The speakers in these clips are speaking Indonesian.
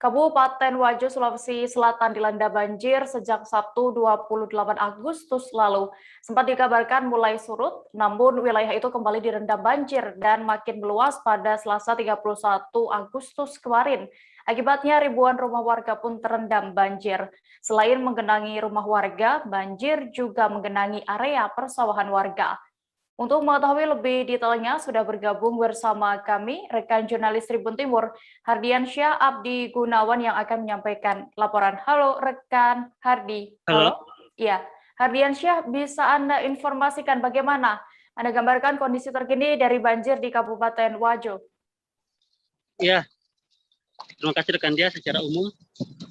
Kabupaten Wajo, Sulawesi Selatan dilanda banjir sejak Sabtu 28 Agustus lalu. Sempat dikabarkan mulai surut, namun wilayah itu kembali direndam banjir dan makin meluas pada Selasa 31 Agustus kemarin. Akibatnya ribuan rumah warga pun terendam banjir. Selain menggenangi rumah warga, banjir juga menggenangi area persawahan warga. Untuk mengetahui lebih detailnya, sudah bergabung bersama kami rekan jurnalis Tribun Timur, Hardiansyah Abdi Gunawan yang akan menyampaikan laporan. Halo rekan Hardi. Halo. Ya, Hardiansyah, bisa Anda informasikan bagaimana Anda gambarkan kondisi terkini dari banjir di Kabupaten Wajo? Ya, terima kasih rekan dia. Secara umum,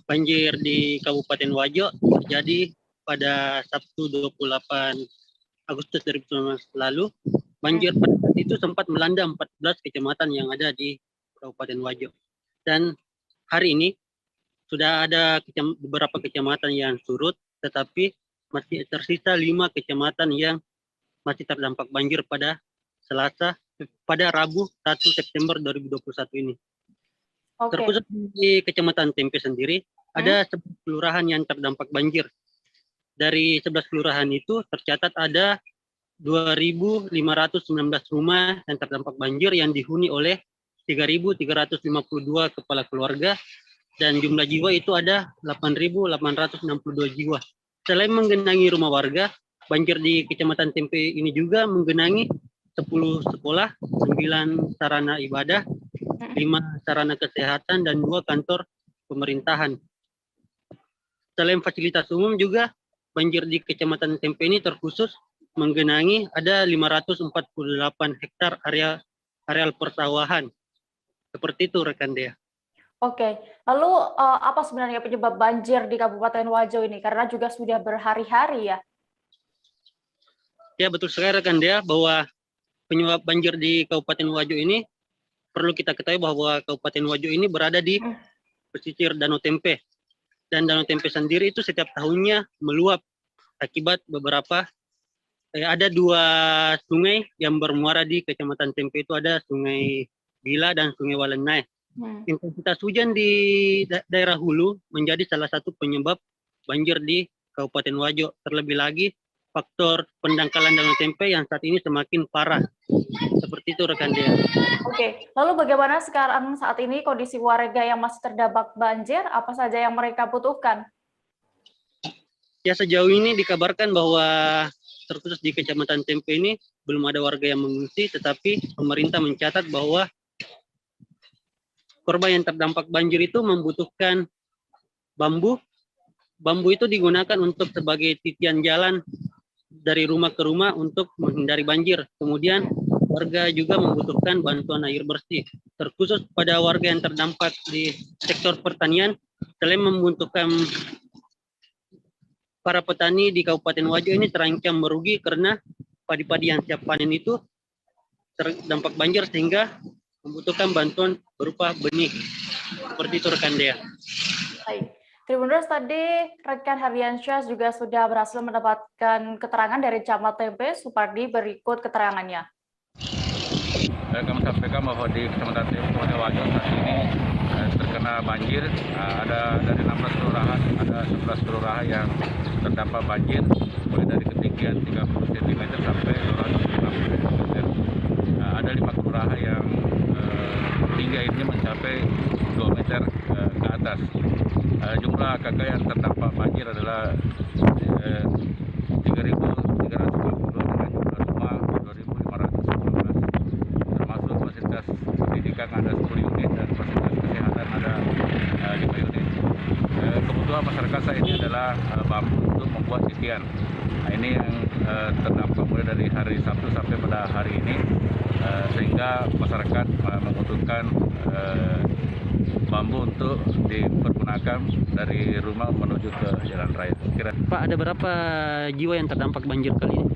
banjir di Kabupaten Wajo terjadi pada Sabtu 28 Agustus 2019 lalu. Banjir pada saat itu sempat melanda 14 kecamatan yang ada di Kabupaten Wajo. Dan hari ini sudah ada beberapa kecamatan yang surut, tetapi masih tersisa 5 kecamatan yang masih terdampak banjir pada Rabu 1 September 2021 ini. Terkhusus di Kecamatan Tempe sendiri, ada 11 kelurahan yang terdampak banjir. Dari 11 kelurahan itu tercatat ada 2.519 rumah yang terdampak banjir yang dihuni oleh 3.352 kepala keluarga dan jumlah jiwa itu ada 8.862 jiwa. Selain menggenangi rumah warga, banjir di Kecamatan Tempe ini juga menggenangi 10 sekolah, 9 sarana ibadah, 5 sarana kesehatan, dan 2 kantor pemerintahan. Selain fasilitas umum juga, banjir di Kecamatan Tempe ini terkhusus menggenangi ada 548 hektar areal persawahan. Seperti itu rekan Dea. Oke, lalu apa sebenarnya penyebab banjir di Kabupaten Wajo ini? Karena juga sudah berhari-hari ya. Ya, betul sekali rekan Dea bahwa penyebab banjir di Kabupaten Wajo ini perlu kita ketahui bahwa Kabupaten Wajo ini berada di pesisir Danau Tempe. Dan Danau Tempe sendiri itu setiap tahunnya meluap akibat ada 2 sungai yang bermuara di Kecamatan Tempe, itu ada Sungai Bila dan Sungai Walenai. Intensitas hujan di daerah hulu menjadi salah satu penyebab banjir di Kabupaten Wajo. Terlebih lagi faktor pendangkalan Danau Tempe yang saat ini semakin parah. Seperti itu rekan Dea. Oke, lalu bagaimana sekarang saat ini kondisi warga yang masih terdampak banjir? Apa saja yang mereka butuhkan? Ya, sejauh ini dikabarkan bahwa terkhusus di Kecamatan Tempe ini belum ada warga yang mengungsi, tetapi pemerintah mencatat bahwa korban yang terdampak banjir itu membutuhkan bambu. Bambu itu digunakan untuk sebagai titian jalan dari rumah ke rumah untuk menghindari banjir. Kemudian warga juga membutuhkan bantuan air bersih. Terkhusus pada warga yang terdampak di sektor pertanian, selain membutuhkan para petani di Kabupaten Wajo ini terancam merugi karena padi-padi yang siap panen itu terdampak banjir sehingga membutuhkan bantuan berupa benih. Seperti itu rekan Dea. Baik. Tribuners, tadi rekan Hardiansyah juga sudah berhasil mendapatkan keterangan dari Camat Tempe. Supardi, berikut keterangannya. Kami sampaikan bahwa di Kecamatan Tempe, Kabupaten Wajo saat ini terkena banjir. Ada dari 16 kelurahan, ada 11 kelurahan yang terdampak banjir, mulai dari ketinggian 30 cm sampai 260 cm. Ada 5 kelurahan yang tinggi airnya mencapai 2 meter ke atas. Jumlah kakak yang terdampak banjir adalah 3.350 dengan jumlah rumah 2.519, termasuk fasilitas pendidikan ada 10 unit dan fasilitas kesehatan ada 5 unit. Kebutuhan masyarakat saat ini adalah bambu untuk membuat titian. Nah, ini yang terdampak mulai dari hari Sabtu sampai pada hari ini, sehingga masyarakat membutuhkan bambu untuk dipergunakan dari rumah menuju ke jalan raya. Pak, ada berapa jiwa yang terdampak banjir kali ini?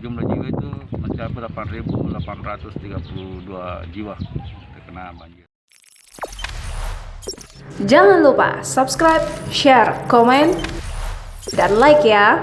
Jumlah jiwa itu mencapai 8.832 jiwa terkena banjir. Jangan lupa subscribe, share, komen, dan like ya!